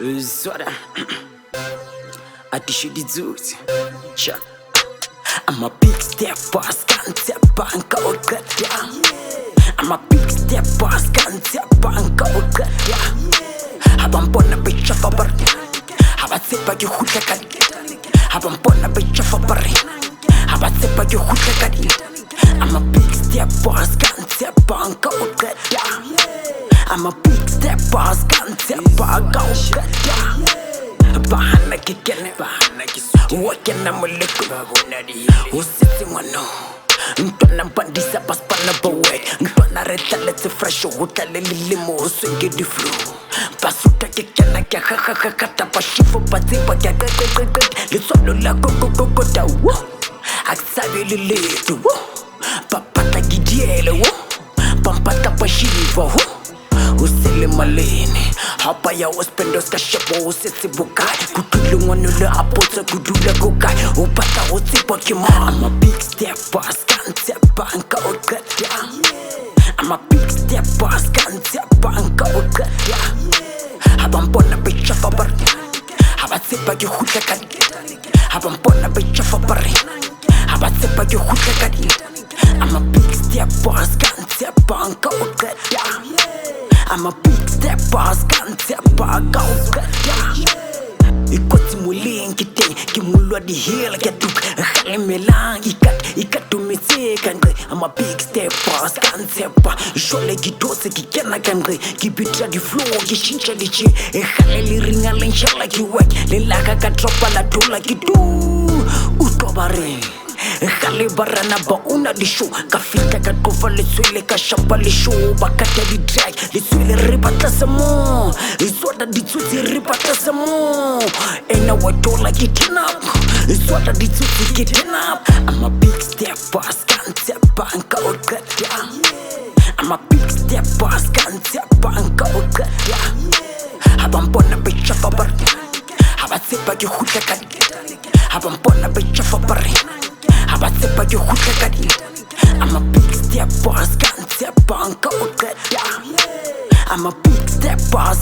Tswadaar, hadishwe Ditsotsi. I'm a big steppa, ntsepa qela. I'm a big steppa, ntsepa qela. Haba mpona tjhafa bare, haba tseba ke kgutla ka dihele. Haba mpona tjhafa bare, haba tseba ke kgutla ka dihele. I'm a big steppa, ntsepa qela. I'm a big steppa, ntsepa qela. Bahana ke kene, wack moleko, setse ngwanoo. Ntwana ndissa spana wack. Ntwana re dlale fresh ho dlale lelemo ho swenge di flow. Basuta ke kena ke kata ba shifo ba tseba ke letswalo la kokokota wo. Aksabe le leto wo. Papata ke dihele wo. Pampata ba shiva wo. Usele malene Haba ya waspendos ka shebo setse bokai kutule ngwanoo le apotsa kudula kokai o batla go tseba ke I'm a big steppa ntsepa qela. I'm a big steppa ntsepa qela. Haba mpona tjhafa bare, haba tseba ke kgutla ka dihele. Haba mpona tjhafa bare, haba tseba ke kgutla ka dihele. I'm a big steppa ntsepa qela. I'm a big steppa ntsepa qela. Ikotsi moleng ke teng ke molwa dihele ke tuka galemelang ikatumitse kanqe. I'm a big steppa ntsepa jole ke thotse ke kena kanqe ke bitra di flow ke shintsha di tje gale le ringa le nshala ke wack le laka ka dropa la dola ke tu utobare gale barana ba una di show ka fita ka qofa le tswele ka shapa le show ba ka di drag le tswele re batla samo tswadaar Ditsotsi re batla samo ena wa dola ke kenang tswadaar Ditsotsi ke kenang. I'm a big steppa ntsepa qela. I'm a big steppa ntsepa qela. Haba mpona tjhafa bare, haba tseba ke kgutla ka dihele. Haba mpona tjhafa bare, haba tseba ke kgutla ka dihele. I'm a big steppa ntsepa qela. I'm a big steppa